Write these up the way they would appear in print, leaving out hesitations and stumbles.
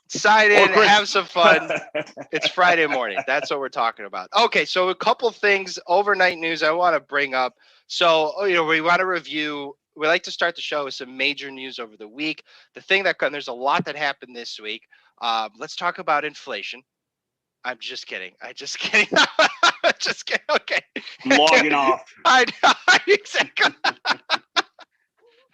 Sign in, have some fun. It's Friday morning. That's what we're talking about. Okay, so a couple things, overnight news I want to bring up. So, we want to review. We like to start the show with some major news over the week. The thing there's a lot that happened this week. Let's talk about inflation. I'm just kidding. Just kidding. Just kidding. Okay. I'm logging off. I know. Exactly.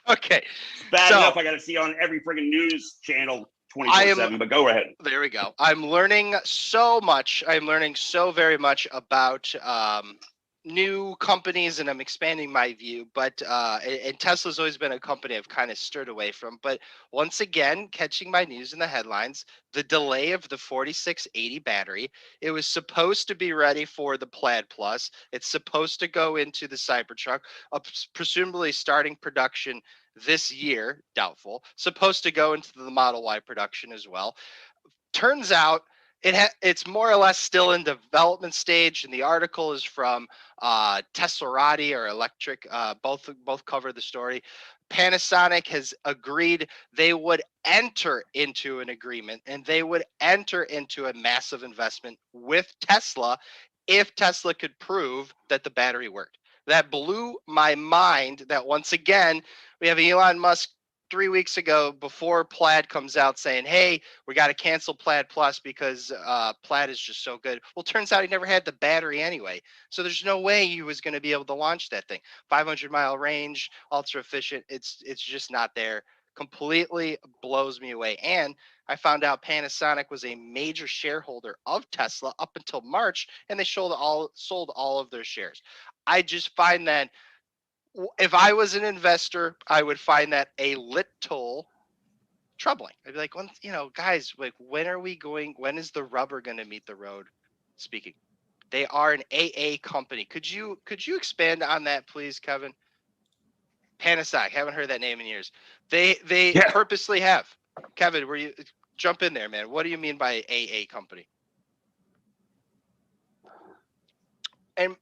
Okay. It's bad enough I got to see on every freaking news channel 24/7, but go ahead. There we go. I'm learning so much. I'm learning so very much about new companies, and I'm expanding my view. But and Tesla's always been a company I've kind of steered away from. But once again, catching my news in the headlines, the delay of the 4680 battery. It was supposed to be ready for the Plaid Plus. It's supposed to go into the Cybertruck, presumably starting production this year. Doubtful. Supposed to go into the Model Y production as well. Turns out it's more or less still in development stage, and the article is from Teslarati or Electric. Both cover the story. Panasonic has agreed they would enter into an agreement, and they would enter into a massive investment with Tesla if Tesla could prove that the battery worked. That blew my mind. That once again, we have Elon Musk 3 weeks ago, before Plaid comes out, saying, hey, we got to cancel Plaid Plus because Plaid is just so good. Well, turns out he never had the battery anyway. So there's no way he was going to be able to launch that thing. 500-mile range, ultra efficient. It's just not there. Completely blows me away. And I found out Panasonic was a major shareholder of Tesla up until March, and they sold all of their shares. I just find that if I was an investor, I would find that a little troubling. I'd be like, guys, like, when is the rubber going to meet the road? Speaking, they are an AA company. Could you expand on that, please, Kevin? Panasonic, haven't heard that name in years. They purposely have. Kevin, jump in there, man. What do you mean by AA company? And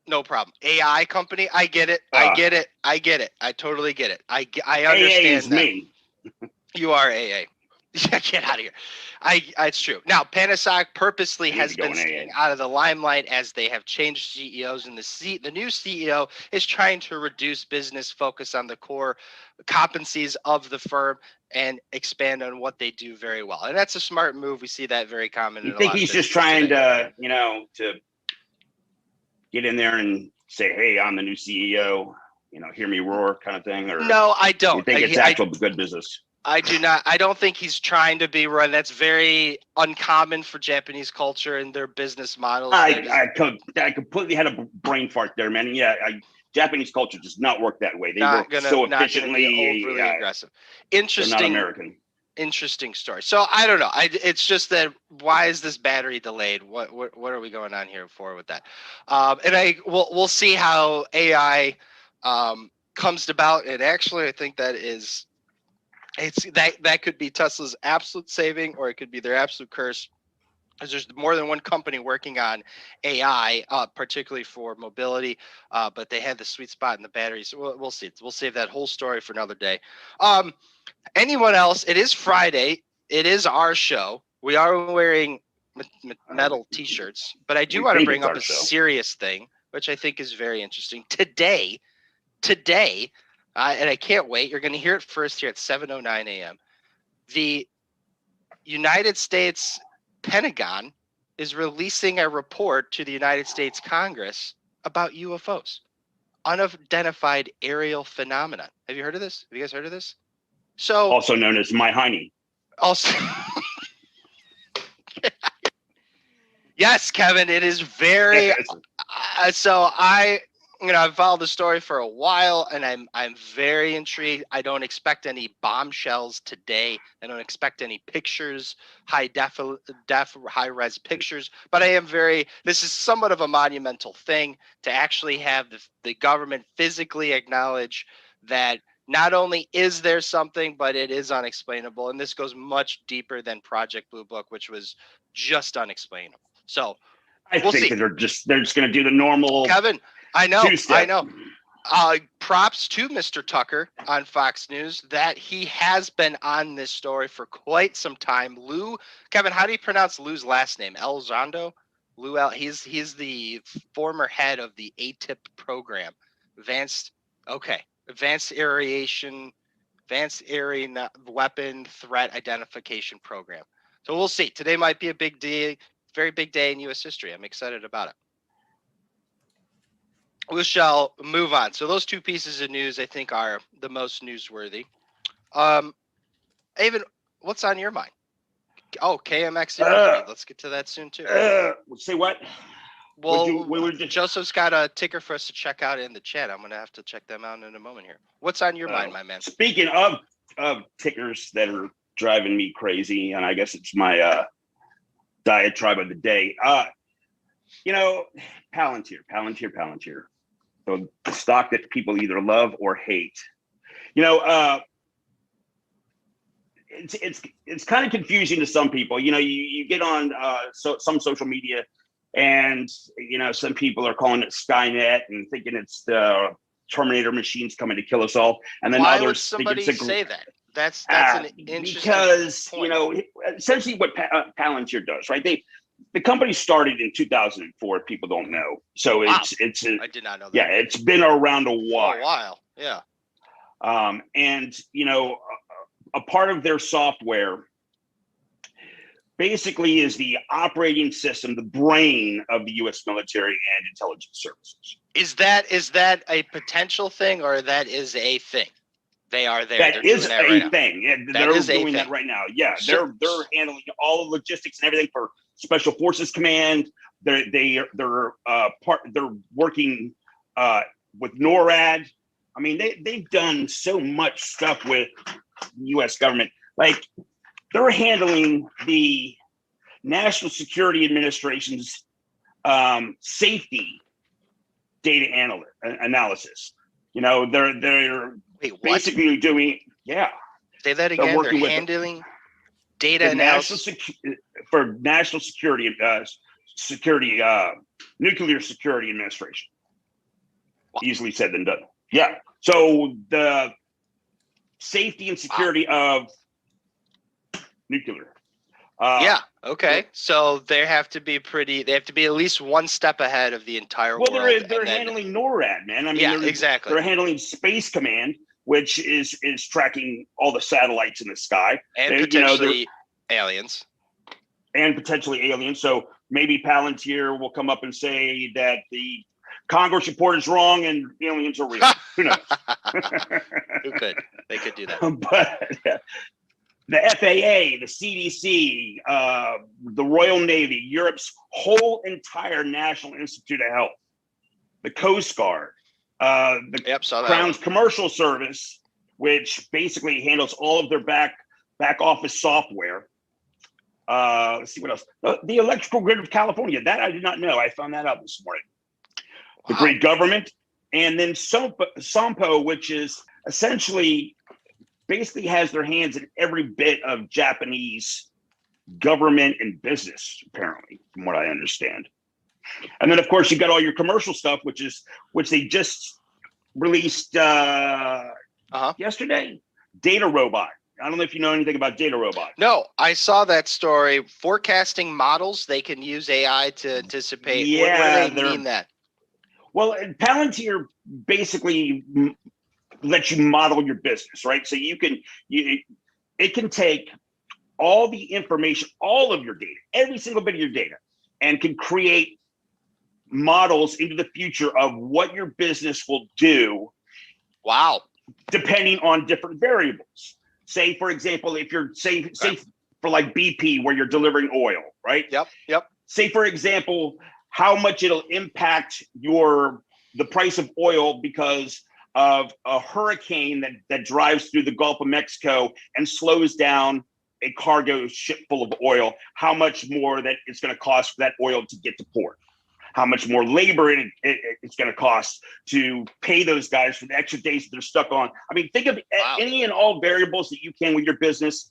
no problem. AI company. I get it. I get it. I totally get it. I understand. AA is that. Me. You are AA. Get out of here. It's true. Now, Panasonic purposely has been staying out of the limelight as they have changed CEOs, and the new CEO is trying to reduce business, focus on the core competencies of the firm, and expand on what they do very well. And that's a smart move. We see that very common. You think he's just trying to, to get in there and say, hey, I'm the new CEO, hear me roar kind of thing? Or no, I don't. You think it's actual good business? I do not. I don't think he's trying to be run. That's very uncommon for Japanese culture and their business models. I completely had a brain fart there, man. Yeah, Japanese culture does not work that way. They work so efficiently. Overly aggressive. Interesting. They're not American. Interesting story. So I don't know. It's just that, why is this battery delayed? What are we going on here for with that? And we'll see how AI comes about. And actually, I think that could be Tesla's absolute saving, or it could be their absolute curse. Because there's more than one company working on AI, particularly for mobility, but they had the sweet spot in the batteries. So we'll see. We'll save that whole story for another day. Anyone else? It is Friday. It is our show. We are wearing metal T-shirts, but I do want to bring up a serious thing, which I think is very interesting. Today, and I can't wait. You're going to hear it first here at 7:09 a.m. The United States Pentagon is releasing a report to the United States Congress about UFOs, unidentified aerial phenomenon. Have you heard of this? Have you guys heard of this? So, also known as my hiney. Also, yes, Kevin, it is very. So I've followed the story for a while, and I'm very intrigued. I don't expect any bombshells today. I don't expect any pictures, high res pictures, but I am this is somewhat of a monumental thing to actually have the government physically acknowledge that not only is there something, but it is unexplainable. And this goes much deeper than Project Blue Book, which was just unexplainable. So I think that they're just going to do the normal. Kevin, I know. Props to Mr. Tucker on Fox News that he has been on this story for quite some time. Kevin, how do you pronounce Lou's last name? Elizondo? He's the former head of the ATIP program, Advanced Area Weapon Threat Identification Program. So we'll see. Today might be a big day, very big day in U.S. history. I'm excited about it. We shall move on. So those two pieces of news, I think, are the most newsworthy. Avan, what's on your mind? Oh, KMX Energy. Let's get to that soon too. Say what? Well, Joseph's got a ticker for us to check out in the chat. I'm gonna have to check them out in a moment here. What's on your mind, my man? Speaking of tickers that are driving me crazy, and I guess it's my diatribe of the day. Palantir. So the stock that people either love or hate. It's kind of confusing to some people. You get on some social media, and some people are calling it Skynet and thinking it's the Terminator machines coming to kill us all, and then Why others would somebody say that? That's an interesting because point. Essentially what Palantir does, right? The company started in 2004. People don't know, so I did not know that. Yeah, it's been around a while. For a while, yeah. And a part of their software basically is the operating system, the brain of the U.S. military and intelligence services. Is that a potential thing, or that is a thing? They are there. That is a thing. Yeah, they're doing that right now. Yeah, they're handling all the logistics and everything for Special Forces Command. They're working with NORAD. I mean, they've done so much stuff with the U.S. government. Like, they're handling the National Security Administration's safety data analysis. They're basically doing, Say that again. They're handling data analysis for National Security, Nuclear Security Administration. Wow. Easily said than done. Yeah. So the safety and security of nuclear. Okay. So they have to be at least one step ahead of the entire world. Well, they're handling NORAD, man. I mean, exactly. They're handling Space Command, which is tracking all the satellites in the sky. And potentially aliens. So maybe Palantir will come up and say that the Congress report is wrong and aliens are real. Who knows? Who could? They could do that. But the FAA, the CDC, the Royal Navy, Europe's whole entire National Institute of Health, the Coast Guard, the Crown's Commercial Service, which basically handles all of their back office software. Let's see what else. The Electrical Grid of California. That I did not know. I found that out this morning. The great government, and then Sompo, which is essentially basically has their hands in every bit of Japanese government and business, apparently, from what I understand. And then, of course, you've got all your commercial stuff, which they just released yesterday. Data Robot. I don't know if you know anything about Data Robot. No, I saw that story. Forecasting models, they can use AI to anticipate. Yeah, what do they mean that? Well, Palantir basically lets you model your business, right? So it can take all the information, all of your data, every single bit of your data, and can create models into the future of what your business will do. Wow. Depending on different variables. Say, for example, if you're say for like BP, where you're delivering oil, right? Yep. Say, for example, how much it'll impact the price of oil because of a hurricane that drives through the Gulf of Mexico and slows down a cargo ship full of oil, how much more that it's going to cost for that oil to get to port, how much more labor it's going to cost to pay those guys for the extra days that they're stuck on. I mean, think of any and all variables that you can with your business.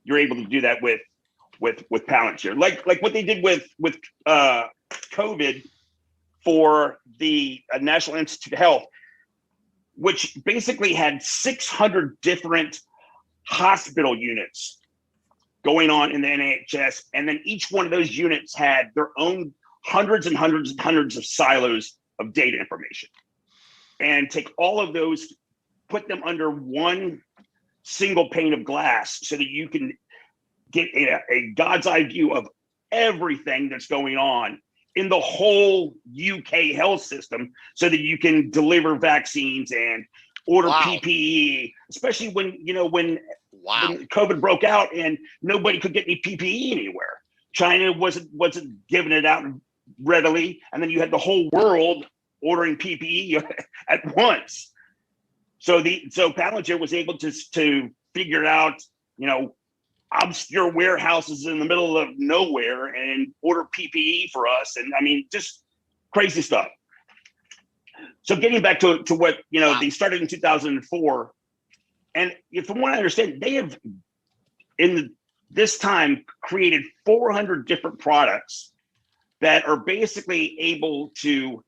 You're able to do that with Palantir, like what they did with COVID for the National Institute of Health, which basically had 600 different hospital units going on in the NHS. And then each one of those units had their own hundreds and hundreds and hundreds of silos of data information. And take all of those, put them under one single pane of glass so that you can get a God's eye view of everything that's going on in the whole UK health system, so that you can deliver vaccines and order PPE, especially when when COVID broke out and nobody could get any PPE anywhere. China wasn't giving it out readily, and then you had the whole world ordering PPE at once. So Palantir was able to figure out, obscure warehouses in the middle of nowhere and order PPE for us. And I mean, just crazy stuff. So getting back to what, they started in 2004. And from what I understand, they have, in this time, created 400 different products that are basically able to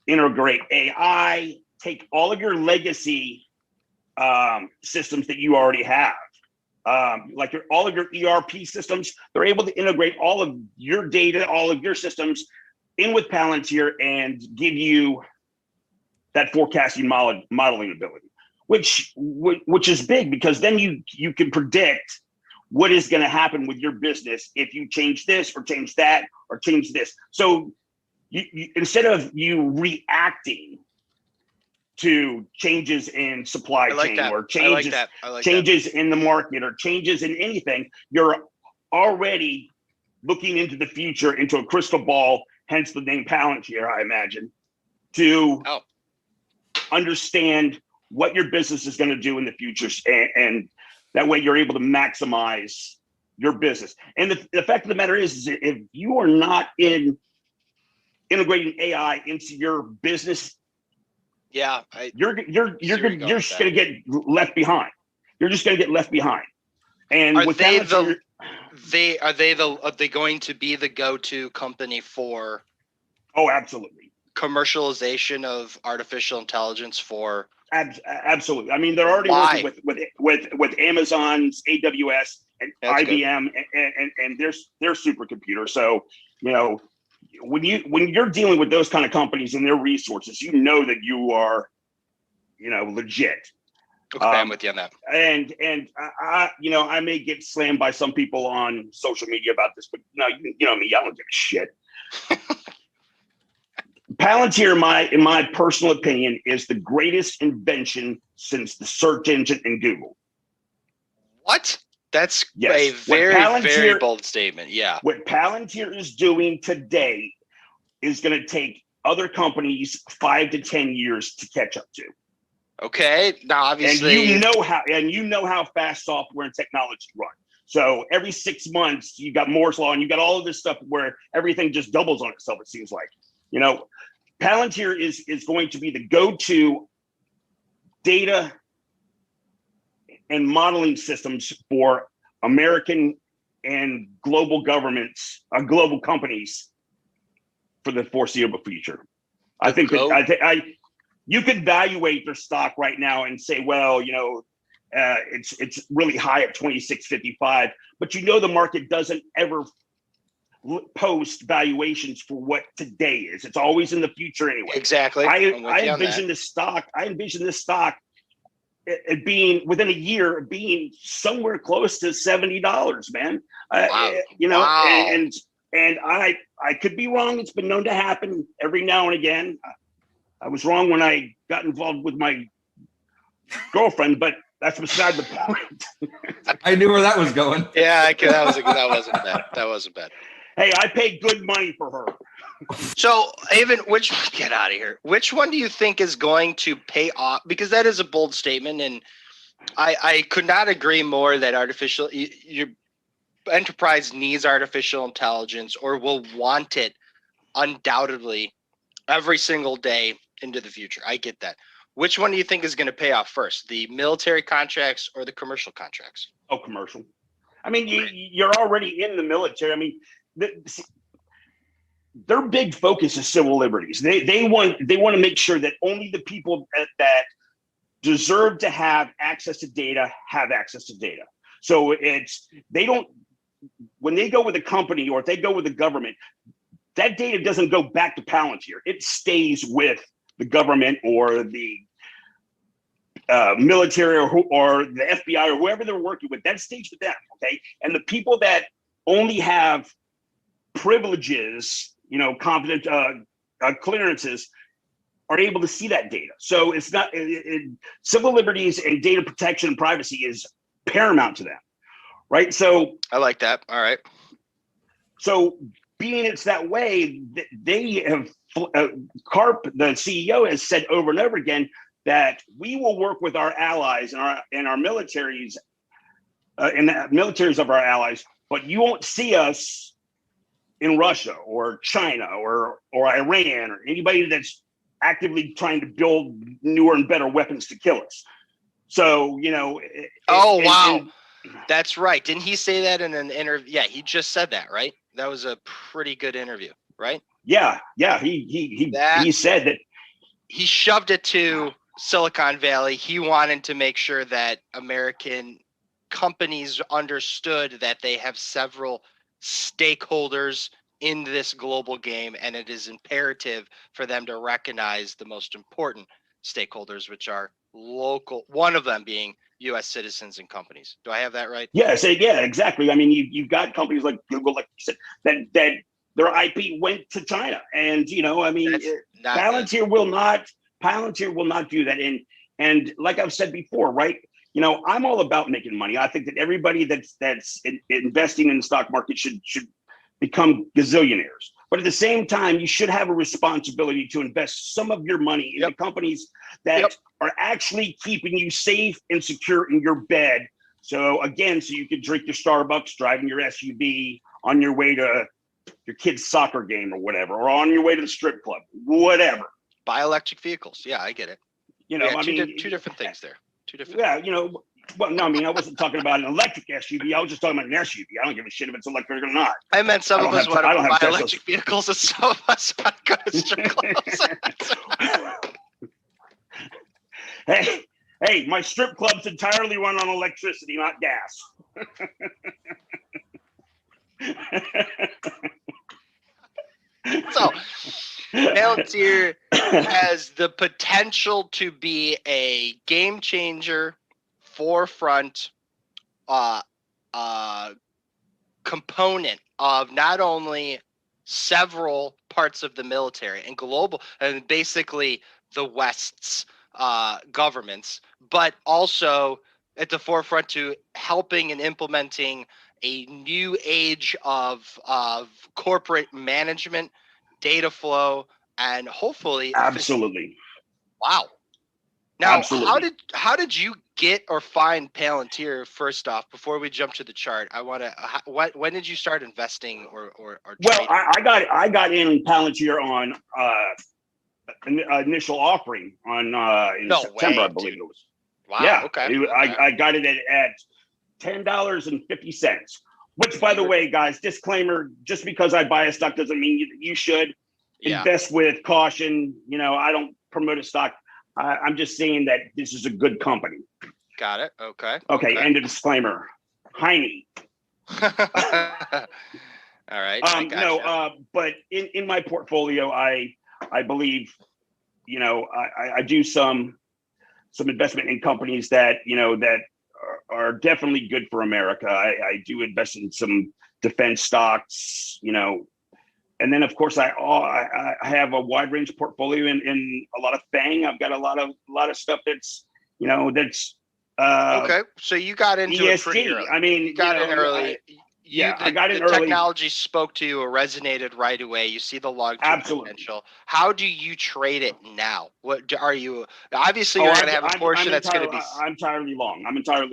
integrate AI, take all of your legacy systems that you already have, like all of your ERP systems. They're able to integrate all of your data, all of your systems in with Palantir and give you that forecasting modeling ability, which is big, because then you can predict what is going to happen with your business if you change this or change that or change this. So you instead of you reacting to changes in supply chain or changes in the market or changes in anything, you're already looking into the future, into a crystal ball, hence the name Palantir, I imagine, to understand what your business is going to do in the future. And that way you're able to maximize your business. And the fact of the matter is if you are not integrating AI into your business, you're just going to get left behind. You're just going to get left behind. And are they going to be the go-to company for? Oh, absolutely. Commercialization of artificial intelligence for? Absolutely. I mean, they're already working with Amazon's AWS and IBM and their supercomputer. So, when you're dealing with those kind of companies and their resources, that you are, legit. Okay, I'm with you on that. And I may get slammed by some people on social media about this, but no, me, I don't give a shit. Palantir, in my personal opinion, is the greatest invention since the search engine in Google. What? That's a very bold statement. Yeah. What Palantir is doing today is going to take other companies 5 to 10 years to catch up to. Okay. Now, obviously, and you know how fast software and technology run. So every 6 months, you got Moore's law, and you got all of this stuff where everything just doubles on itself. It seems like, Palantir is going to be the go-to data and modeling systems for American and global governments, global companies, for the foreseeable future. I think you could evaluate their stock right now and say, well, it's really high at 26.55, but the market doesn't ever post valuations for what today is. It's always in the future anyway. Exactly. I envision this stock. It being within a year being somewhere close to $70, man. Wow. And I could be wrong. It's been known to happen every now and again. I was wrong when I got involved with my girlfriend, but that's beside the point. I knew where that was going. Yeah, that wasn't bad. That wasn't bad. Hey, I paid good money for her. So, Avan, get out of here. Which one do you think is going to pay off? Because that is a bold statement, and I could not agree more that your enterprise needs artificial intelligence, or will want it undoubtedly every single day into the future. I get that. Which one do you think is going to pay off first, the military contracts or the commercial contracts? Oh, commercial. I mean, you're already in the military. I mean, their big focus is civil liberties. They want to make sure that only the people that deserve to have access to data have access to data. So they don't, when they go with a company or if they go with the government, that data doesn't go back to Palantir. It stays with the government or the military or the FBI or whoever they're working with. That stays with them, okay? And the people that only have privileges, confident clearances, are able to see that data. So it's not civil liberties and data protection and privacy is paramount to them, right? So I like that. All right. So being it's that way, they have Karp, the CEO, has said over and over again that we will work with our allies and our militaries and the militaries of our allies, but you won't see us in Russia or China or Iran or anybody that's actively trying to build newer and better weapons to kill us. So, wow. That's right. Didn't he say that in an interview? Yeah, he just said that, right? That was a pretty good interview, right? Yeah. He said that. He shoved it to Silicon Valley. He wanted to make sure that American companies understood that they have several stakeholders in this global game, and it is imperative for them to recognize the most important stakeholders, which are local, one of them being U.S. citizens and companies. Do I have that right? Yes, yeah, exactly. I mean, you've got companies like Google, like you said, that their IP went to China, and Palantir will not do that. And like I've said before, right? I'm all about making money. I think that everybody that's investing in the stock market should become gazillionaires. But at the same time, you should have a responsibility to invest some of your money into companies that are actually keeping you safe and secure in your bed. So you can drink your Starbucks, driving your SUV on your way to your kid's soccer game or whatever, or on your way to the strip club, whatever. Buy electric vehicles. Yeah, I get it. Two different things there. Well, no, I wasn't talking about an electric SUV. I was just talking about an SUV. I don't give a shit if it's electric or not. I meant some of us want to buy electric vehicles and some of us want to go to strip clubs. Hey, my strip club's entirely run on electricity, not gas. So, Palantir has the potential to be a game changer, forefront component of not only several parts of the military and global, and basically the West's governments, but also at the forefront to helping and implementing a new age of corporate management, data flow, and hopefully absolutely. Wow. Now, absolutely. how did you get or find Palantir? First off, before we jump to the chart, I want to. When did you start investing or well, trading? I got in Palantir on initial offering on in September, I believe it was. Wow. Yeah. Okay. I got it at $10.50. Which, by the way, guys, disclaimer: just because I buy a stock doesn't mean you should invest with caution. I don't promote a stock. I'm just saying that this is a good company. Got it. Okay. End of disclaimer. Heine. All right. But in my portfolio, I believe, I do some investment in companies that that are definitely good for America. I do invest in some defense stocks, and then of course I have a wide range portfolio in a lot of FANG. I've got a lot of stuff that's that's okay. So you got into ESG. it pretty early. You got in early. I got in early. Technology spoke to you or resonated right away. You see the long-term potential. How do you trade it now? What are you? Obviously, you're going to have a portion that's going to be. I'm entirely long.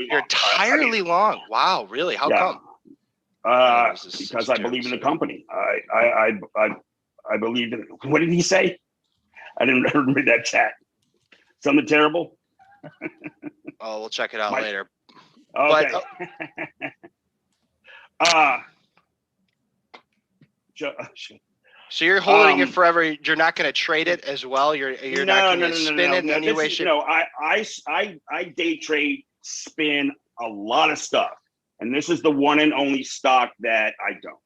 You're entirely long. Wow, really? How come? Because I believe in the company. I believe in. What did he say? I didn't read that chat. Something terrible. Oh, we'll check it out later. Okay. So you're holding it forever. You're not going to trade it as well. You're not going to spin it in any way, shape. No, I day trade, spin a lot of stuff, and this is the one and only stock that I don't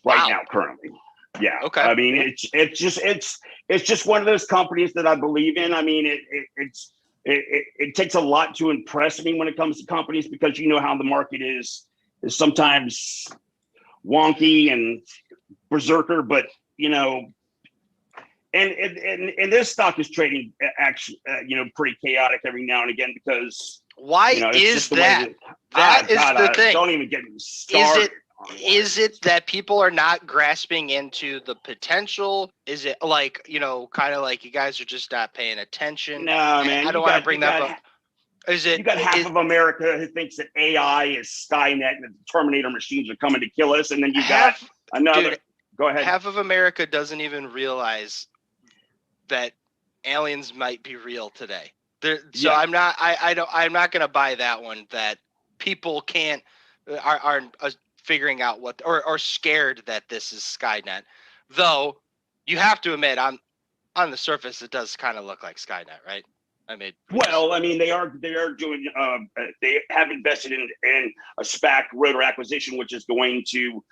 now currently. Yeah. Okay. I mean, it's just one of those companies that I believe in. I mean, it takes a lot to impress me when it comes to companies, because you know how the market is sometimes wonky and berserker, but you know, and this stock is trading actually, pretty chaotic every now and again, because why is that? That is the thing. Don't even get me started. Is it that people are not grasping into the potential? Is it like, kind of like you guys are just not paying attention? No, man. I don't want to bring that up. Is it? You got half of America who thinks that AI is Skynet and the Terminator machines are coming to kill us, and then you got another. Dude, go ahead. Half of America doesn't even realize that aliens might be real today. So I'm not. I'm not going to buy that one. That people are figuring out what, or scared that this is Skynet. Though you have to admit, on the surface, it does kind of look like Skynet, right? I mean, they are doing. They have invested in a SPAC, rotor acquisition, which is going to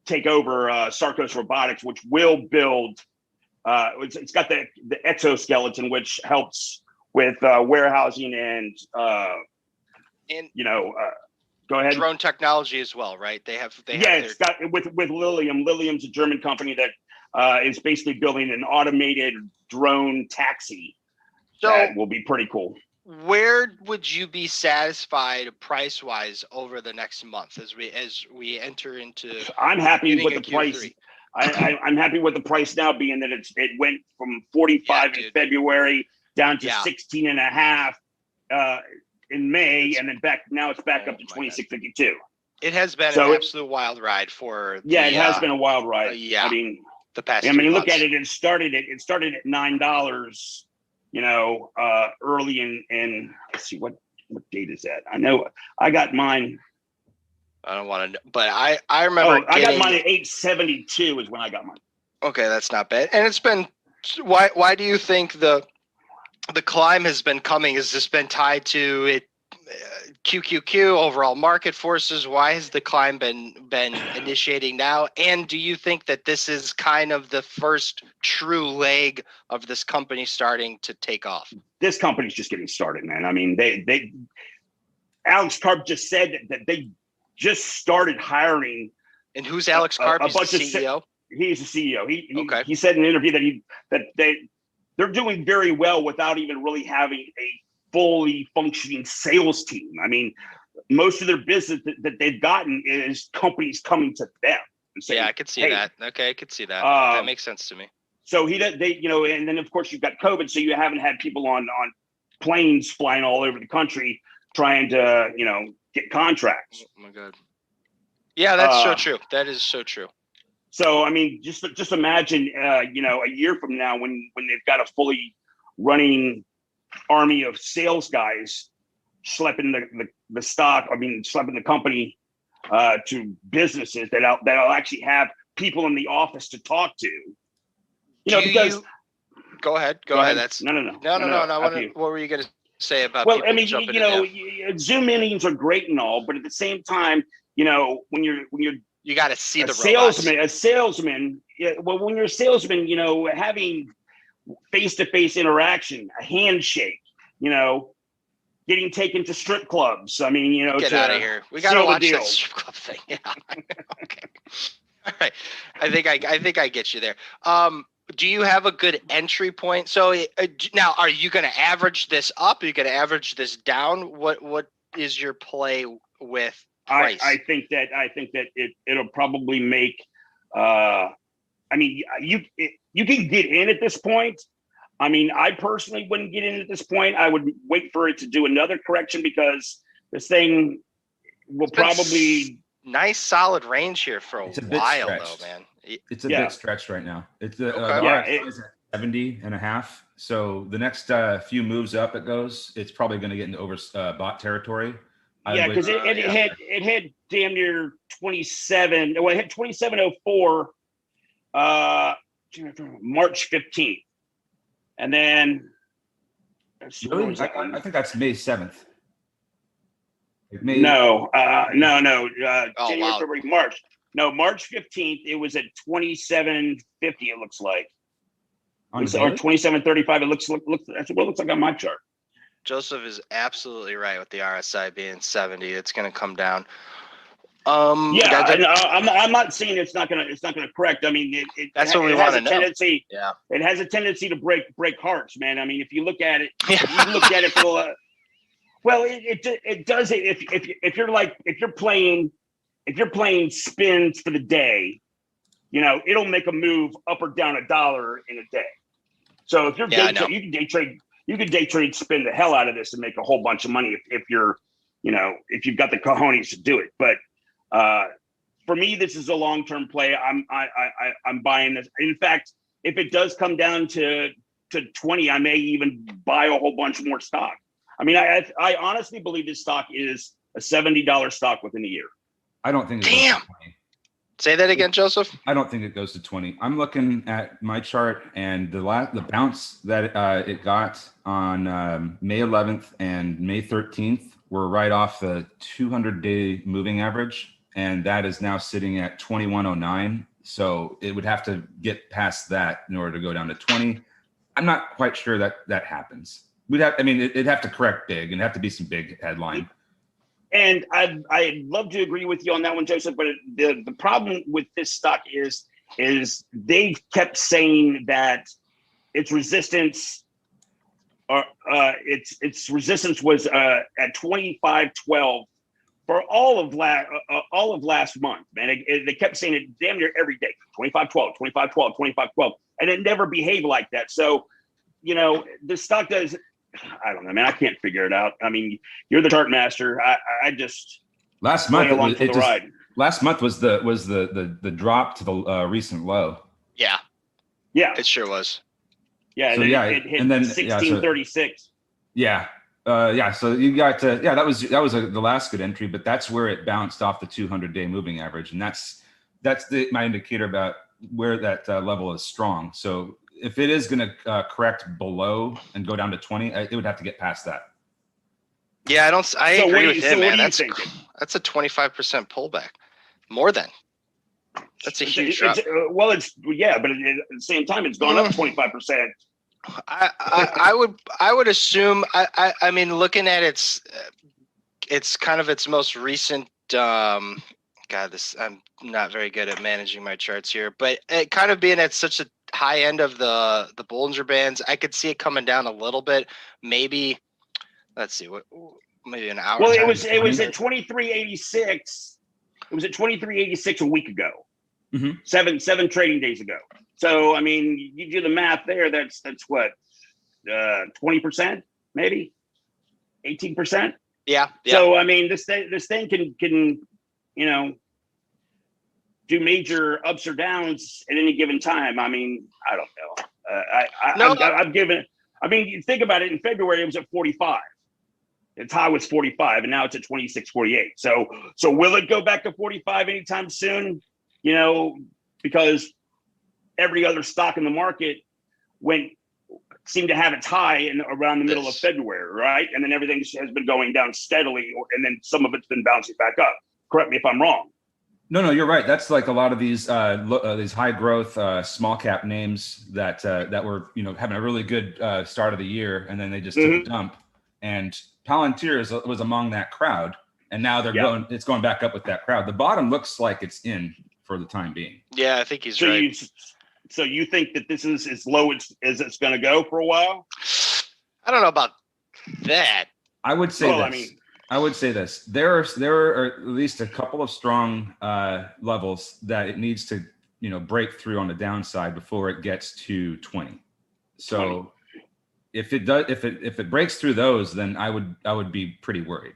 take over Sarcos Robotics, which will build. It's got the exoskeleton, which helps with warehousing and go ahead. Drone technology as well, right? It's got with Lilium. Lilium's a German company that is basically building an automated drone taxi. So that will be pretty cool. Where would you be satisfied price wise over the next month as we enter into? I'm happy with the price. I'm happy with the price now, being that it went from 45 in February down to 16 and a half in May, and then now it's back up to 26.52. It has been an absolute wild ride for. It has been a wild ride. I mean, the past. I mean, look at it. It started at $9. Early in let's see, what date is that? I know I got mine. I don't want to, but I remember. I got mine at 872 is when I got mine. Okay, that's not bad. And it's been. Why do you think the climb has been coming? Has this been tied to it? QQQ, overall market forces? Why has the climb been initiating now? And do you think that this is kind of the first true leg of this company starting to take off? This company's just getting started, man. I mean, they Alex Karp just said that they just started hiring. And who's Alex Karp? He's the CEO? He's the CEO. He said in an interview that they're doing very well without even really having a fully functioning sales team. I mean, most of their business that they've gotten is companies coming to them and saying, I could see that. Okay, I could see that. That makes sense to me. So and then of course you've got COVID, so you haven't had people on planes flying all over the country trying to get contracts. Oh my God. Yeah, that's so true. That is so true. So I mean, just imagine a year from now when they've got a fully running army of sales guys schlepping the stock. I mean, schlepping the company to businesses that'll actually have people in the office to talk to. Go ahead. That's no. What were you going to say about? Well, I mean, Zoom meetings are great and all, but at the same time, when you got to see the salesman. A salesman. Well, when you're a salesman, having face-to-face interaction, a handshake, getting taken to strip clubs. I mean, get out of here. We got to watch that strip club thing. Yeah. Okay. All right. I think I get you there. Do you have a good entry point? So now, are you going to average this up? Are you going to average this down? What is your play with price? I think that it'll probably make. I mean, you can get in at this point. I mean, I personally wouldn't get in at this point. I would wait for it to do another correction, because this thing will probably nice solid range here for a while, though, man. It's a bit stretched right now. It's the is at 70 and a half. So the next few moves up it goes, it's probably going to get into overbought territory. Yeah, because it hit damn near 27. Well, it hit 2704 March 15th. And then really? I think that's May 7th. No, January, wow. February, March. No, March 15th, it was at 2750, it looks like. Or 2735. It looks that's what it looks like on my chart. Joseph is absolutely right with the RSI being 70. It's going to come down. I'm not saying it's not gonna correct. I mean, that's what we want to know. Tendency, yeah, it has a tendency to break hearts, man. I mean, if you look at it, yeah. if you look at it for well, it does it if you're playing spins for the day, you know, it'll make a move up or down $1 in a day. So if you're you can day trade, spin the hell out of this and make a whole bunch of money if you're, you know, if you've got the cojones to do it. But for me, this is a long-term play. I'm buying this. In fact, if it does come down to 20, I may even buy a whole bunch more stock. I mean, I honestly believe this stock is a $70 stock within a year. I don't think. Damn. Say that again, Joseph. I don't think it goes to 20. I'm looking at my chart, and the bounce that it got on May 11th and May 13th were right off the 200-day moving average, and that is now sitting at 2109. So it would have to get past that in order to go down to 20. I'm not quite sure that happens. It'd have to correct big, and it'd have to be some big headline. And I'd love to agree with you on that one, Joseph. But the problem with this stock is they kept saying that its resistance its resistance was at 2512 for all of last month. Man, they kept saying it damn near every day. 2512, 2512, 2512, and it never behaved like that. So, you know, the stock does. I don't know, man. I can't figure it out. I mean, you're the chart master. I just last month last month was the drop to the recent low. Yeah, it sure was. Yeah, so it hit 1636. Yeah. So you got that was the last good entry, but that's where it bounced off the 200-day moving average, and that's my indicator about where that level is strong. So if it is going to correct below and go down to 20, it would have to get past that. Yeah, I agree with him, man. That's a 25% pullback, more than. That's a huge drop. But at the same time, it's gone up 25%. I would assume. I mean, looking at it's kind of its most recent. I'm not very good at managing my charts here, but it kind of being at such a high end of the Bollinger Bands, I could see it coming down a little bit. Maybe, let's see, maybe an hour. Well, it was at 2386. It was at 2386 a week ago. Mm-hmm. Seven trading days ago. So I mean, you do the math there. That's what 20%, maybe 18%. Yeah. So I mean, this thing can you know, do major ups or downs at any given time. I mean, I don't know. I've given. I mean, you think about it. In February, it was at 45. Its high was 45, and now it's at 26.48. So will it go back to 45 anytime soon? You know, because every other stock in the market seemed to have its high in around the middle of February, right? And then everything has been going down steadily, and then some of it's been bouncing back up. Correct me if I'm wrong. No, you're right. That's like a lot of these high growth small cap names that were, you know, having a really good start of the year, and then they just took a dump. And Palantir was among that crowd, and now it's going back up with that crowd. The bottom looks like it's in for the time being. Yeah, I think he's right. So you think that this is as low as it's going to go for a while? I don't know about that. I would say this. There are at least a couple of strong levels that it needs to, you know, break through on the downside before it gets to 20. So if it breaks through those, then I would be pretty worried.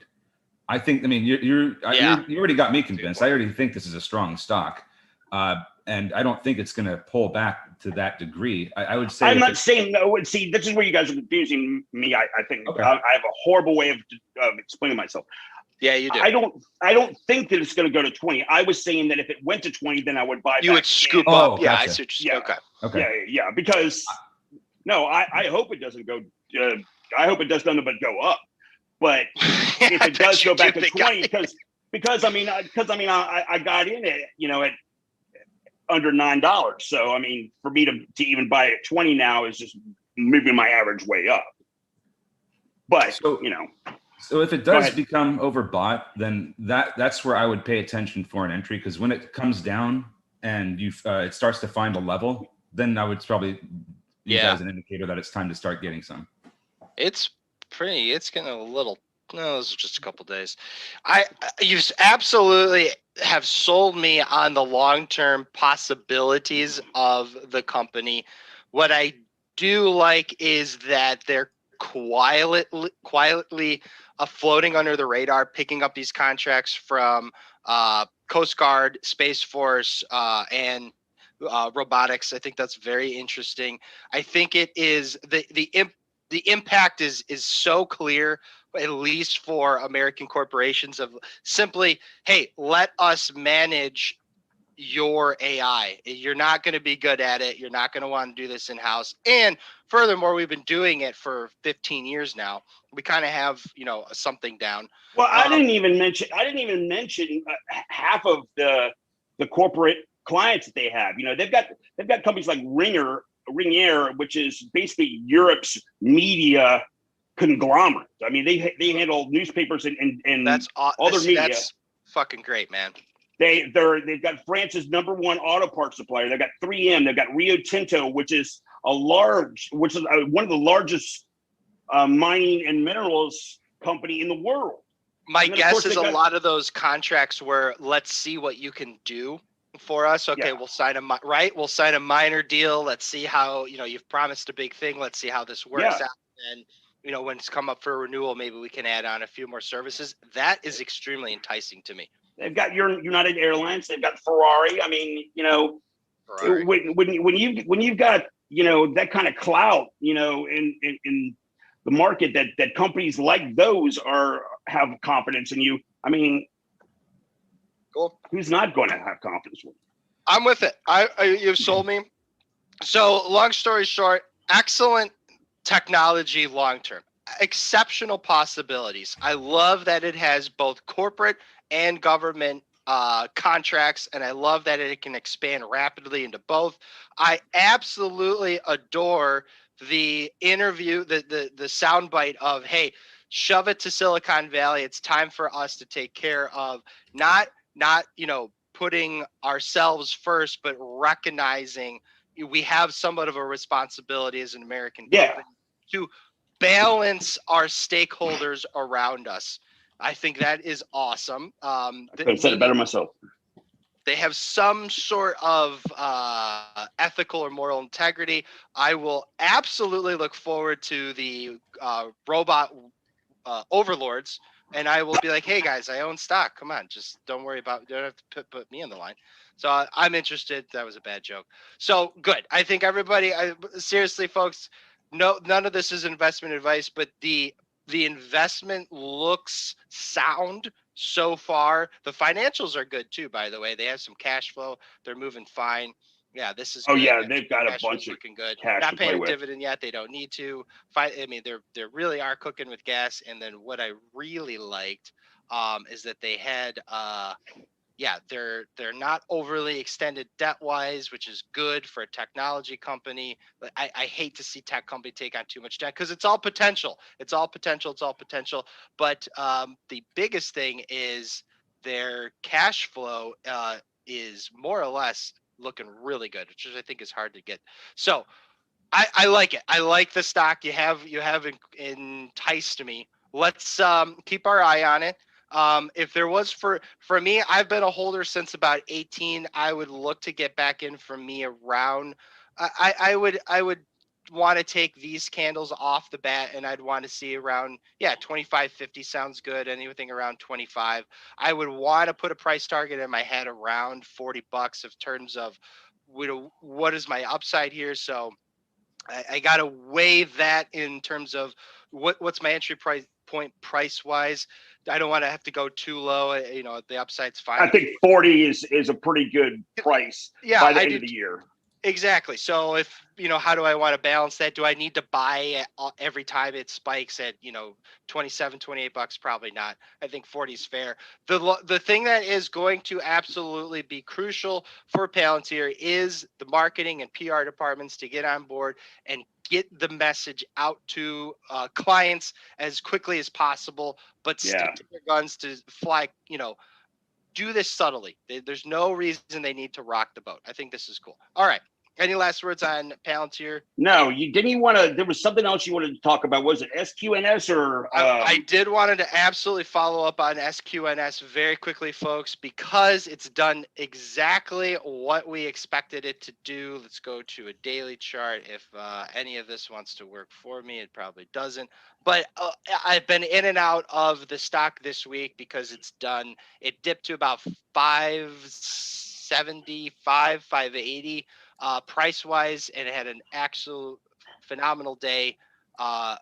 I think. I mean, you already got me convinced. I already think this is a strong stock, and I don't think it's going to pull back to that degree. I would say. I'm not saying no. See, this is where you guys are confusing me. I think I have a horrible way of explaining myself. Yeah, you do. I don't think that it's going to go to 20. I was saying that if it went to 20, then I would buy. You would scoop in. up. Oh, Yeah, gotcha. I see what yeah, okay. Yeah. Because no, I hope it doesn't go. I hope it does nothing but go up. But if it does go back to 20, because I got in it, at under $9. So I mean, for me to even buy at 20 now is just moving my average way up. But so if it does become overbought, then that's where I would pay attention for an entry, because when it comes down and it starts to find a level, then I would probably use that as an indicator that it's time to start getting some. It's getting a little. No, this is just a couple days. You absolutely have sold me on the long-term possibilities of the company. What I do like is that they're quietly floating under the radar, picking up these contracts from Coast Guard, Space Force, and robotics. I think that's very interesting. I think it is the impact is so clear, at least for American corporations, of simply, hey, let us manage your AI. You're not going to be good at it. You're not going to want to do this in-house. And furthermore, we've been doing it for 15 years now. We kind of have, something down. Well, I didn't even mention half of the corporate clients that they have. They've got companies like Ringier, which is basically Europe's media conglomerate. I mean, they handle newspapers and that's other media. That's fucking great, man. They've got France's #1 auto parts supplier. They've got 3M. They've got Rio Tinto, which is one of the largest mining and minerals company in the world. My guess is a lot of those contracts were, let's see what you can do for us. Okay, we'll sign We'll sign a minor deal. Let's see how, you've promised a big thing. Let's see how this works out. And, when it's come up for renewal, maybe we can add on a few more services. That is extremely enticing to me. They've got your United Airlines. They've got Ferrari. I mean, Ferrari. when you've got, that kind of clout, in the market, that companies like those have confidence in you. I mean, cool. Who's not going to have confidence with you? I'm with it. You've sold me. So long story short, excellent technology long-term, exceptional possibilities. I love that it has both corporate and government contracts, and I love that it can expand rapidly into both. I absolutely adore the interview, the soundbite of, hey, shove it to Silicon Valley. It's time for us to take care of not putting ourselves first, but recognizing we have somewhat of a responsibility as an American company to balance our stakeholders around us. I think that is awesome. I could have said it better myself. They have some sort of ethical or moral integrity. I will absolutely look forward to the robot overlords, and I will be like, hey guys, I own stock. Come on, just don't worry about, you don't have to put me on the line. So I'm interested. That was a bad joke. So good. I think everybody, seriously, folks, no, none of this is investment advice, but the investment looks sound so far. The financials are good too, by the way. They have some cash flow. They're moving fine. Yeah, this is. Oh good. yeah, they've got a bunch of looking good. cash Not to play paying a with. dividend yet. They don't need to. I mean, they really are cooking with gas. And then what I really liked is that they had they're not overly extended debt wise, which is good for a technology company. But I hate to see tech company take on too much debt because it's all potential. It's all potential. But the biggest thing is their cash flow is more or less looking really good, which I think is hard to get. So I like it. I like the stock. You have enticed me. Let's keep our eye on it. If there was for me, I've been a holder since about 18. I would look to get back in for me around. I would want to take these candles off the bat, and I'd want to see around 25.50 sounds good. Anything around 25. I would want to put a price target in my head around $40 in terms of what is my upside here. So I got to weigh that in terms of what's my entry price point price wise. I don't want to have to go too low. You know, the upside's fine. I think 40 is a pretty good price by the end of the year. Exactly. So if, you know, how do I want to balance that? Do I need to buy every time it spikes at, you know, 27, 28 bucks? Probably not. I think 40 is fair. The thing that is going to absolutely be crucial for Palantir is the marketing and PR departments to get on board and get the message out to clients as quickly as possible, but stick to their guns to fly, you know, do this subtly. There's no reason they need to rock the boat. I think this is cool. All right. Any last words on Palantir? No, you didn't want to. There was something else you wanted to talk about. Was it SQNS or? I did wanted to absolutely follow up on SQNS very quickly, folks, because it's done exactly what we expected it to do. Let's go to a daily chart. If any of this wants to work for me, it probably doesn't. But I've been in and out of the stock this week because it's done. It dipped to about 575, 580 price wise, and it had an absolute phenomenal day. I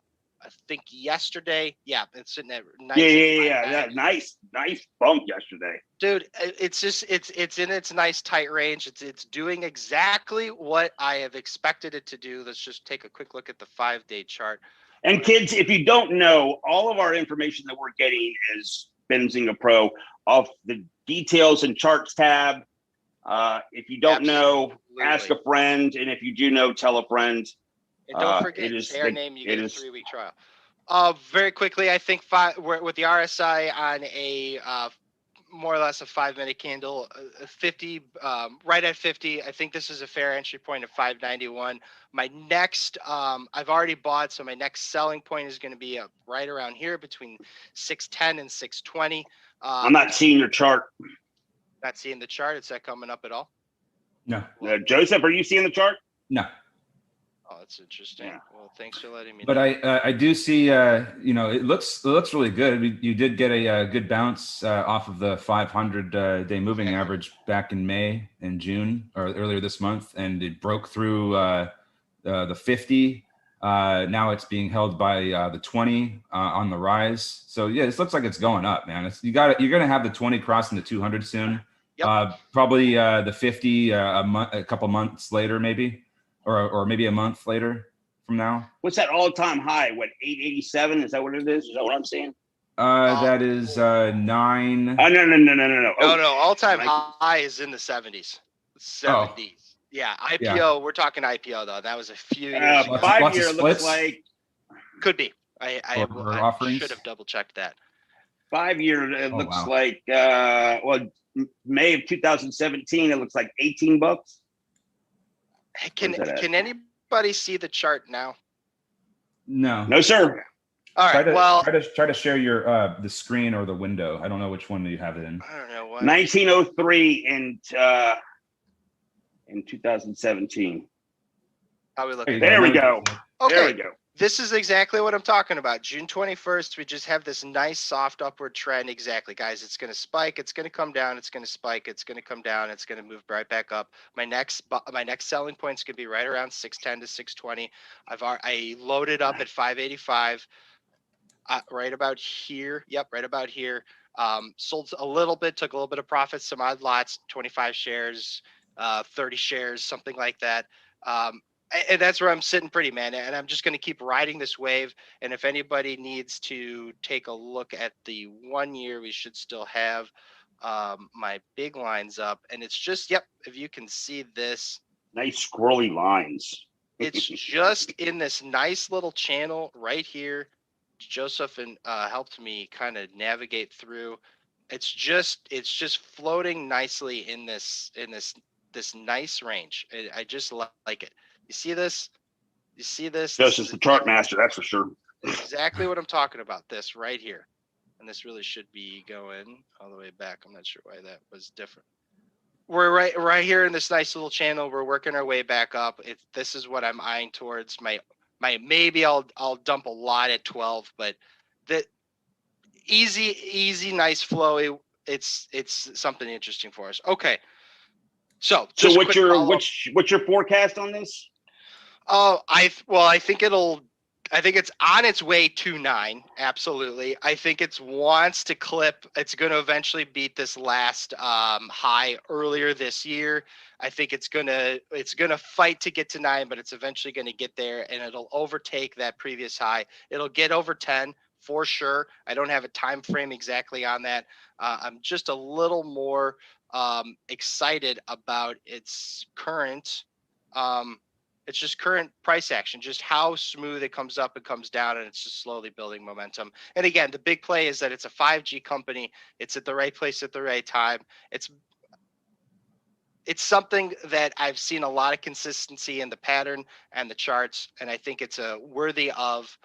think yesterday, it's sitting at nice bump yesterday, dude. It's just it's in its nice tight range. It's doing exactly what I have expected it to do. Let's just take a quick look at the 5-day chart. And kids, if you don't know, all of our information that we're getting is Benzinga Pro off the details and charts tab. If you don't know, ask a friend, and if you do know, tell a friend. And don't forget, say our name, you get a 3-week trial. Very quickly, I think we're with the RSI on a more or less a 5-minute candle, 50, right at 50. I think this is a fair entry point of 591. My next, I've already bought, so my next selling point is going to be right around here between 610 and 620. I'm not seeing your chart. Not seeing the chart. Is that coming up at all? No. Joseph, are you seeing the chart? No. Oh, that's interesting. Yeah. Well, thanks for letting me know. But I do see, you know, it looks really good. You did get a good bounce off of the 500-day moving average back in May and June, or earlier this month, and it broke through the 50. Now it's being held by the 20 on the rise. So yeah, this looks like it's going up, man. You're gonna have the 20 crossing the 200 soon. Yep. Probably the 50 a couple months later, maybe. Or maybe a month later from now. What's that all-time high? What, 887? Is that what it is? Is that what I'm saying? That is 9. Oh, no. No. All-time high is in the 70s. 70s. Oh. Yeah, IPO. Yeah. We're talking IPO though. That was a few years ago. 5-year looks like. Could be. I should have double-checked that. 5-year it looks like. May of 2017. It looks like 18 bucks. Can anybody see the chart now? No, sir. All right. Try to share your the screen or the window. I don't know which one you have it in. I don't know what. 1903 in 2017. How we looking? There we go. Okay. There we go. This is exactly what I'm talking about. June 21st, we just have this nice soft upward trend. Exactly, guys. It's going to spike. It's going to come down. It's going to spike. It's going to come down. It's going to move right back up. My next selling point is going to be right around 610 to 620. I loaded up at 585. Right about here. Yep, right about here. Sold a little bit. Took a little bit of profit. Some odd lots. 25 shares, 30 shares, something like that. And that's where I'm sitting pretty, man. And I'm just going to keep riding this wave. And if anybody needs to take a look at the 1 year, we should still have my big lines up. And it's just, if you can see this. Nice squirrely lines. It's just in this nice little channel right here. Joseph helped me kind of navigate through. It's just floating nicely in this nice range. I just like it. You see this? You see this? This is the chart master, that's for sure. Exactly what I'm talking about. This right here, and this really should be going all the way back. I'm not sure why that was different. We're right here in this nice little channel. We're working our way back up. This is what I'm eyeing towards. My maybe I'll dump a lot at 12, but the easy, nice flowy. It's something interesting for us. Okay. So what's your forecast on this? Oh, I think it'll I think it's on its way to 9. Absolutely. I think it wants to clip. It's going to eventually beat this last high earlier this year. I think it's gonna fight to get to 9, but it's eventually going to get there, and it'll overtake that previous high. It'll get over 10 for sure. I don't have a time frame exactly on that. I'm just a little more excited about its current. It's just current price action, just how smooth it comes up and comes down, and it's just slowly building momentum. And again, the big play is that it's a 5G company. It's at the right place at the right time. It's something that I've seen a lot of consistency in the pattern and the charts, and I think it's worthy of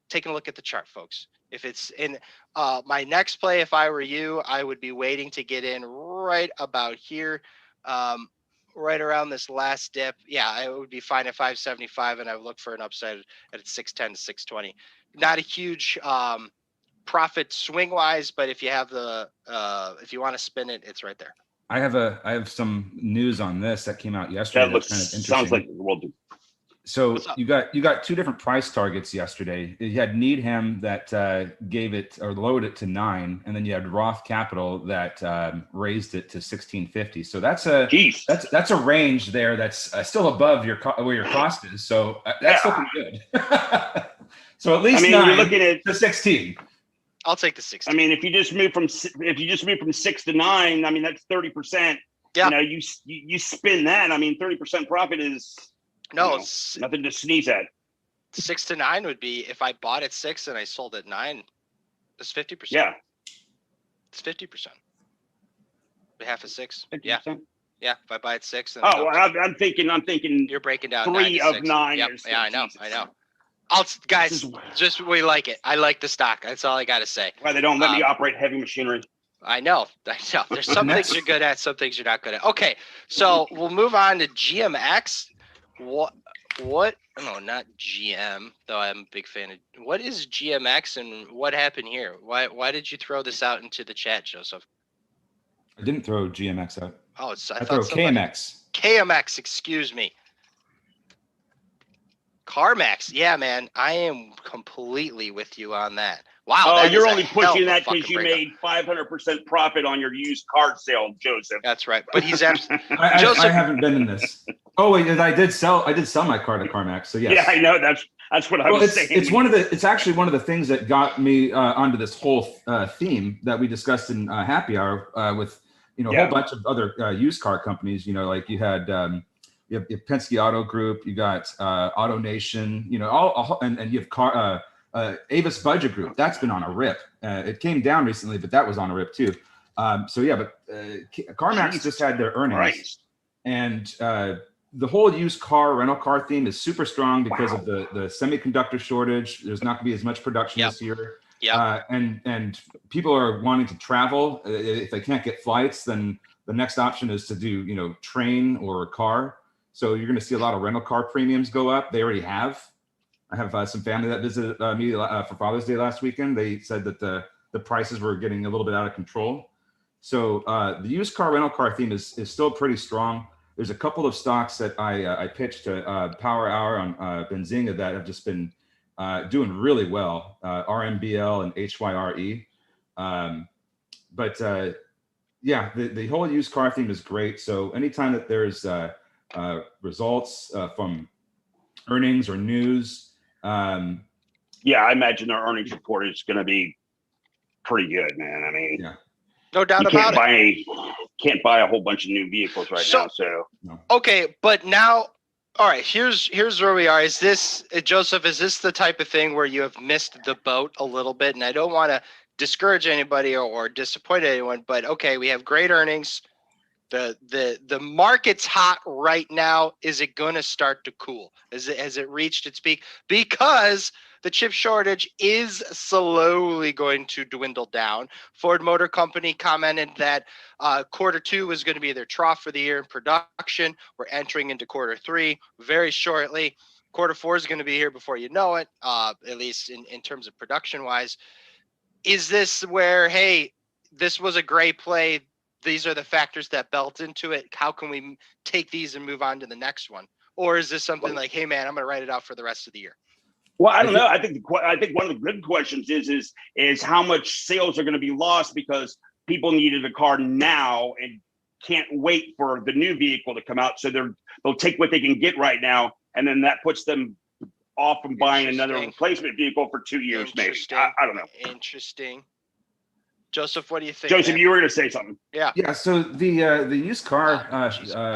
taking a look at the chart, folks. If it's in my next play, if I were you, I would be waiting to get in right about here. Right around this last dip. Yeah, I would be fine at 575, and I would look for an upside at 610 to 620. Not a huge profit swing wise, but if you have the if you want to spin it, it's right there. I have some news on this that came out yesterday. That looks kind of interesting. sounds like we'll do. So you got 2 different price targets yesterday. You had Needham that gave it or lowered it to 9, and then you had Roth Capital that raised it to 1650. So that's a range there that's still above where your cost is. So that's looking good. So at least 9 you're looking at to 16. I'll take the 16. I mean, if you just move from 6 to 9, I mean that's 30%. Yeah. You know, you spin that. I mean, 30% profit is. No, nothing to sneeze at. 6 to 9 would be if I bought at 6 and I sold at 9. It's 50%. Yeah, it's 50%. Half of 6. 50%? Yeah. If I buy at 6. And I'm thinking. You're breaking down 3 of 9. Yep. Yeah, I know. Guys, we like it. I like the stock. That's all I got to say. Why they don't let me operate heavy machinery. I know. There's some things you're good at, some things you're not good at. Okay, so we'll move on to GMX. What? No, not GM, though I'm a big fan of. What is GMX and what happened here? Why did you throw this out into the chat, Joseph? I didn't throw GMX out. Oh, I threw KMX. KMX, excuse me. CarMax. Yeah, man, I am completely with you on that. Wow. Oh, you're only pushing that because you made 500% profit on your used car sale, Joseph. That's right. But he's absolutely. I haven't been in this. Oh wait, I did sell my car to CarMax. So yes. Yeah, I know. That's what I was saying. It's actually one of the things that got me onto this whole theme that we discussed in Happy Hour with a whole bunch of other used car companies. Like you had you have Penske Auto Group, you got Auto Nation, and you have Avis Budget Group. That's been on a rip. It came down recently, but that was on a rip too. But CarMax just had their earnings, right. And the whole used car rental car theme is super strong because of the semiconductor shortage. There's not going to be as much production this year. Yeah. And people are wanting to travel. If they can't get flights, then the next option is to do train or car. So you're going to see a lot of rental car premiums go up. They already have. I have some family that visited me for Father's Day last weekend. They said that the prices were getting a little bit out of control. So the used car rental car theme is still pretty strong. There's a couple of stocks that I pitched to Power Hour on Benzinga that have just been doing really well, RMBL and HYRE. The whole used car theme is great. So anytime that there's results from earnings or news. I imagine their earnings report is going to be pretty good, man. I mean, no doubt about it. Can't buy a whole bunch of new vehicles now. So okay, but now, all right. Here's where we are. Is this Joseph? Is this the type of thing where you have missed the boat a little bit? And I don't want to discourage anybody or disappoint anyone, but okay, we have great earnings. The market's hot right now. Is it going to start to cool? Has it reached its peak? Because the chip shortage is slowly going to dwindle down. Ford Motor Company commented that quarter 2 was going to be their trough for the year in production. We're entering into quarter 3 very shortly. Quarter 4 is going to be here before you know it, at least in terms of production wise. Is this where, hey, this was a great play? These are the factors that built into it. How can we take these and move on to the next one? Or is this something like, hey, man, I'm going to write it out for the rest of the year? Well, I don't know. I think one of the good questions is how much sales are going to be lost because people needed a car now and can't wait for the new vehicle to come out. So they'll take what they can get right now, and then that puts them off from buying another replacement vehicle for 2 years, maybe. I don't know. Interesting. Joseph, what do you think? Joseph, man? you were going to say something. Yeah. Yeah. So the used car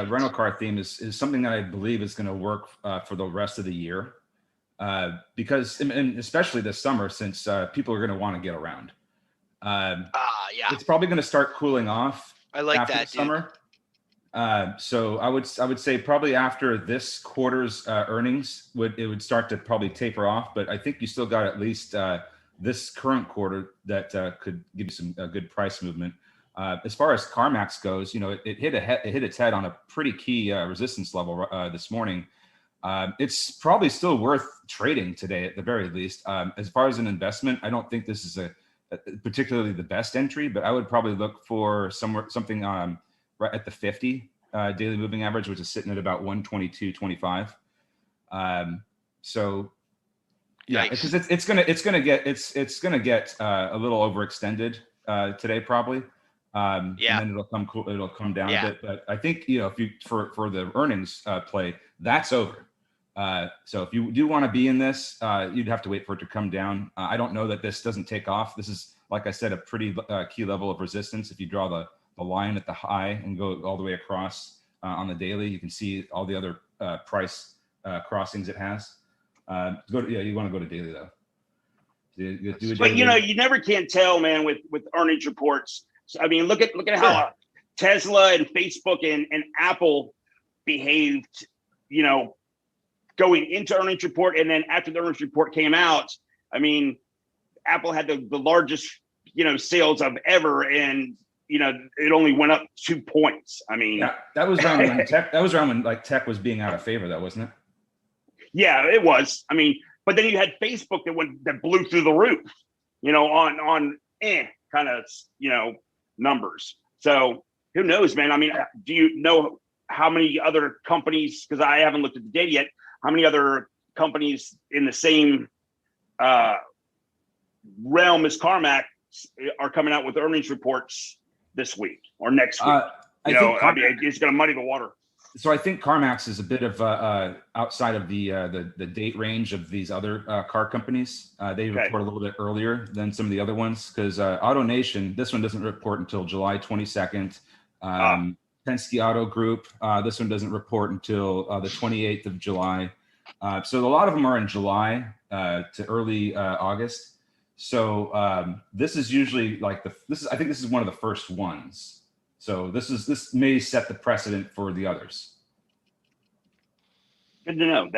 rental car theme is something that I believe is going to work for the rest of the year, because and especially this summer, since people are going to want to get around. Yeah. It's probably going to start cooling off. I like after that, the summer. So I would say probably after this quarter's earnings it would start to probably taper off, but I think you still got at least this current quarter that could give you some good price movement. As far as CarMax goes, it hit its head on a pretty key resistance level this morning. It's probably still worth trading today at the very least. As far as an investment, I don't think this is a particularly the best entry, but I would probably look for something right at the 50 daily moving average, which is sitting at about 122.25. So yeah, because it's gonna get a little overextended today probably. And then it'll come down a bit. But I think if you for the earnings play, that's over. So if you do want to be in this, you'd have to wait for it to come down. I don't know that this doesn't take off. This is, like I said, a pretty key level of resistance. If you draw the line at the high and go all the way across on the daily, you can see all the other price crossings it has. You want to go to daily though. But you never can tell, man, with earnings reports. I mean, look at how Tesla and Facebook and Apple behaved, going into earnings report, and then after the earnings report came out, I mean, Apple had the largest, sales of ever, and it only went up 2 points. I mean, yeah, that was around when tech was being out of favor, though, wasn't it? Yeah, it was. I mean, but then you had Facebook that blew through the roof, on kind of numbers. So who knows, man? I mean, do you know how many other companies? Because I haven't looked at the data yet. How many other companies in the same realm as CarMax are coming out with earnings reports this week or next week? It's going to muddy the water. So I think CarMax is a bit of outside of the date range of these other car companies. They report a little bit earlier than some of the other ones because AutoNation, this one doesn't report until July 22nd. Penske Auto Group, this one doesn't report until the 28th of July. So a lot of them are in July to early August. So this is usually I think this is one of the first ones. So this may set the precedent for the others. Good to know.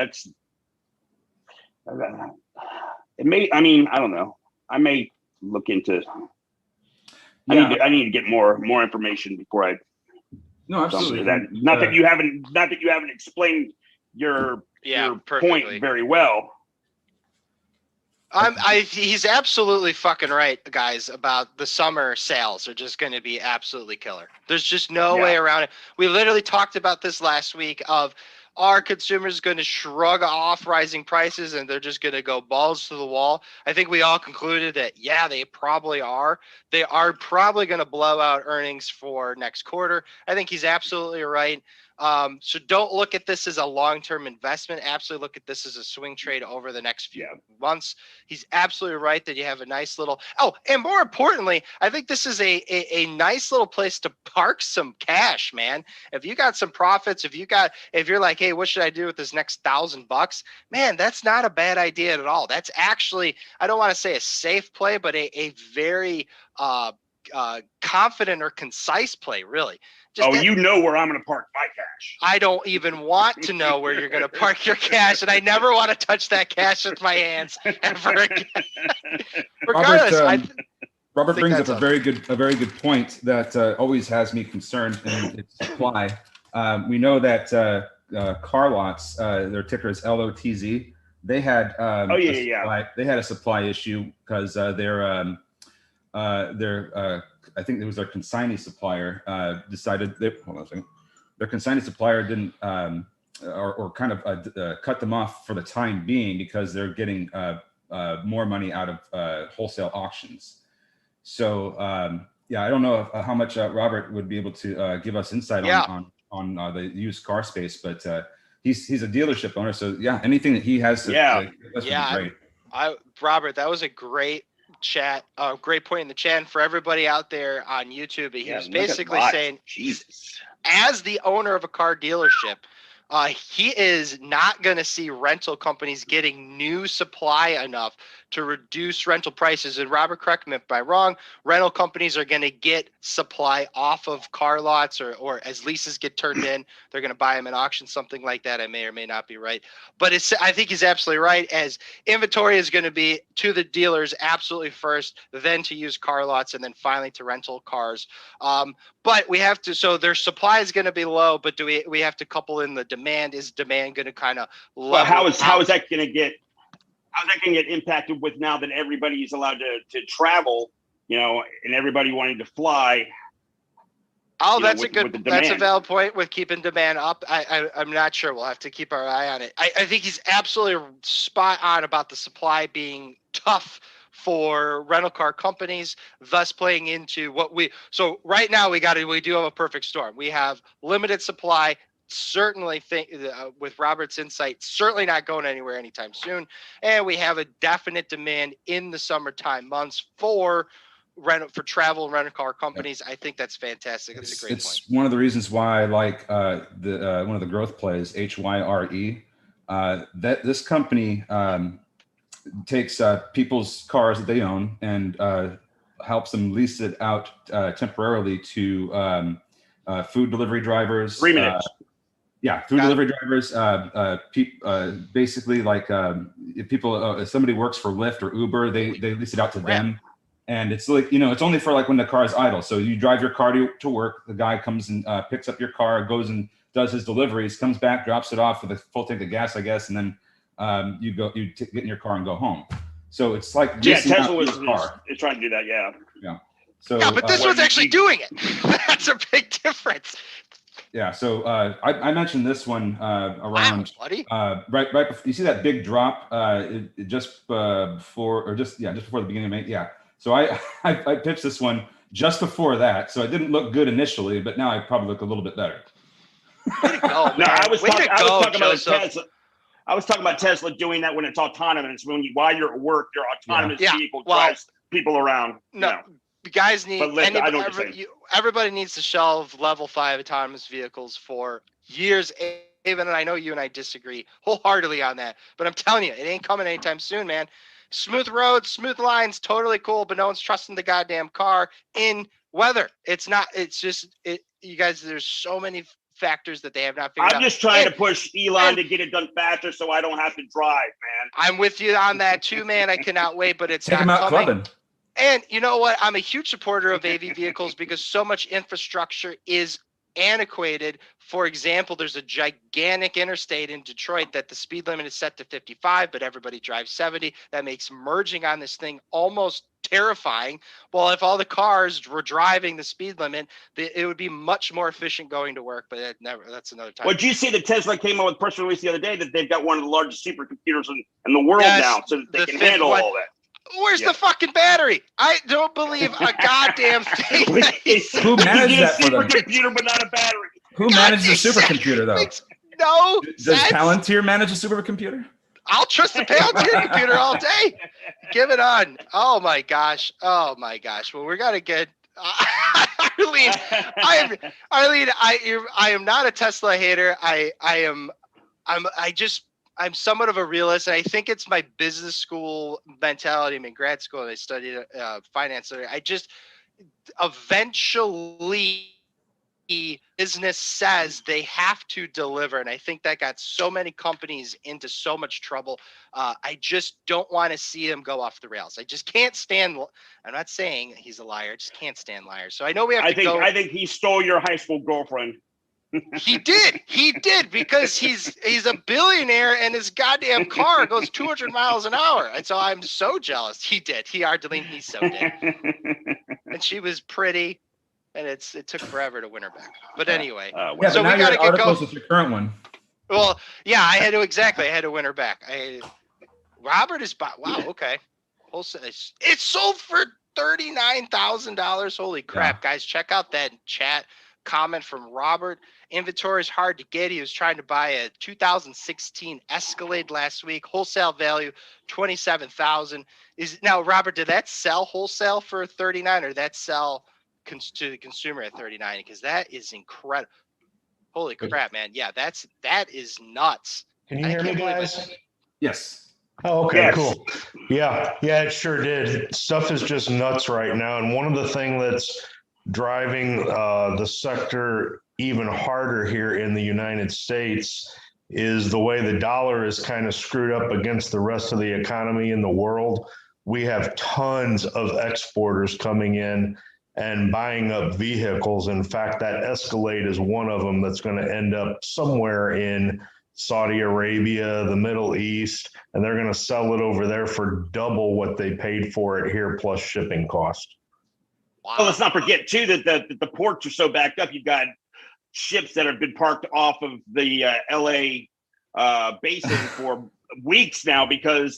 It may. I mean, I don't know. I may look into. I need to get more information before I. No, absolutely. Not that you haven't explained your point very well. He's absolutely fucking right, guys, about the summer sales are just going to be absolutely killer. There's just no way around it. We literally talked about this last week of are consumers going to shrug off rising prices and they're just going to go balls to the wall? I think we all concluded that, yeah, they probably are. They are probably going to blow out earnings for next quarter. I think he's absolutely right. So don't look at this as a long-term investment. Absolutely look at this as a swing trade over the next few months. He's absolutely right that you have a nice little, and more importantly, I think this is a nice little place to park some cash, man. If you got some profits, if you're like, hey, what should I do with this next $1,000? Man, that's not a bad idea at all. That's actually, I don't want to say a safe play, but a very confident or concise play, really. You know where I'm going to park my cash. I don't even want to know where you're going to park your cash, and I never want to touch that cash with my hands ever again. Regardless, Robert brings up a very good point that always has me concerned, and it's supply. We know that Car Lots, their ticker is LOTZ. They had they had a supply issue because I think it was their consignee supplier decided that, hold on a second. Their consignee supplier didn't or kind of cut them off for the time being because they're getting more money out of wholesale auctions. So yeah, I don't know how much Robert would be able to give us insight on the used car space, but he's a dealership owner, so yeah, anything that he has to would be great. Robert, that was a great chat, great point in the chat. And for everybody out there on YouTube, he was basically saying, as the owner of a car dealership, he is not going to see rental companies getting new supply enough to reduce rental prices. And Robert, correct me if I'm wrong, rental companies are going to get supply off of car lots or as leases get turned in, they're going to buy them at auction, something like that. I may or may not be right. But I think he's absolutely right, as inventory is going to be to the dealers absolutely first, then to used car lots, and then finally to rental cars. But we have to, so their supply is going to be low, but do we have to couple in the demand? Is demand going to kind of level? Well, how is that going to get, how's that going to get impacted with now that everybody is allowed to travel, and everybody wanting to fly? Oh, that's a valid point with keeping demand up. I'm not sure. We'll have to keep our eye on it. I think he's absolutely spot on about the supply being tough for rental car companies, thus playing into so right now we do have a perfect storm. We have limited supply, certainly with Robert's insight, certainly not going anywhere anytime soon. And we have a definite demand in the summertime months for travel and rental car companies. I think that's fantastic. That's a great point. It's one of the reasons why I like one of the growth plays, HYRE. That this company takes people's cars that they own and helps them lease it out temporarily to food delivery drivers. 3 minutes. Food delivery drivers. Basically, like if people, if somebody works for Lyft or Uber, they lease it out to them. And it's like, it's only for like when the car is idle. So you drive your car to work. The guy comes and picks up your car, goes and does his deliveries, comes back, drops it off with a full tank of gas, I guess, and then you get in your car and go home. So it's like Tesla is trying to do that. Yeah. So but this one's actually doing it. That's a big difference. Yeah. So I mentioned this one around right before, you see that big drop just before the beginning of May. Yeah. So I pitched this one just before that. So it didn't look good initially, but now I probably look a little bit better. Way to go, man. No, I was talking about Tesla doing that when it's autonomous. While you're at work, your autonomous vehicle drives people around. Guys everybody needs to shelve level 5 autonomous vehicles for years. Avan, and I know you and I disagree wholeheartedly on that, but I'm telling you, it ain't coming anytime soon, man. Smooth roads, smooth lines, totally cool, but no one's trusting the goddamn car in weather. You guys, there's so many factors that they have not figured out. I'm just trying to push Elon to get it done faster so I don't have to drive, man. I'm with you on that too, man. I cannot wait, but it's not coming. Clubbing. And you know what? I'm a huge supporter of AV vehicles because so much infrastructure is antiquated. For example, there's a gigantic interstate in Detroit that the speed limit is set to 55, but everybody drives 70. That makes merging on this thing almost terrifying. Well, if all the cars were driving the speed limit, it would be much more efficient going to work, but that's another time. Well, did you see that Tesla came out with a press release the other day that they've got one of the largest supercomputers in the world now, so that they can handle all that? Where's the fucking battery? I don't believe a goddamn thing. Who managed that for them? Supercomputer, but not a battery. Who managed the supercomputer, though? No. Does Palantir manage a supercomputer? I'll trust the Palantir computer all day. Give it on. Oh my gosh. Well, we gotta get. Arlene, I am not a Tesla hater. I'm somewhat of a realist, and I think it's my business school mentality. I'm in grad school and I studied finance. Eventually business says they have to deliver. And I think that got so many companies into so much trouble. I just don't want to see them go off the rails. I just can't stand. I'm not saying he's a liar. I just can't stand liars. So I know we have to go. I think he stole your high school girlfriend. He did because he's a billionaire and his goddamn car goes 200 miles an hour. And so I'm so jealous. He Ardeline, he so did. And she was pretty, and it took forever to win her back. But anyway, so we got to get going with your current one. Well, yeah, I had to win her back. Robert is wow, okay. Wholesale, it's sold for $39,000. Holy crap, guys! Check out that chat comment from Robert. Inventory is hard to get. He was trying to buy a 2016 Escalade last week. Wholesale value 27,000. Is now, Robert, did that sell wholesale for 39, or did that sell to the consumer at 39? Because that is incredible. Holy crap, man! Yeah, that is nuts. Can you hear me, guys? Yes. Oh, okay, Yes. cool. Yeah, it sure did. Stuff is just nuts right now. And one of the things that's driving the sector even harder here in the United States is the way the dollar is kind of screwed up against the rest of the economy in the world. We have tons of exporters coming in and buying up vehicles. In fact, that Escalade is one of them that's going to end up somewhere in Saudi Arabia, the Middle East, and they're going to sell it over there for double what they paid for it here, plus shipping cost. Wow. Well, let's not forget too that the ports are so backed up. You've got ships that have been parked off of the LA basin for weeks now because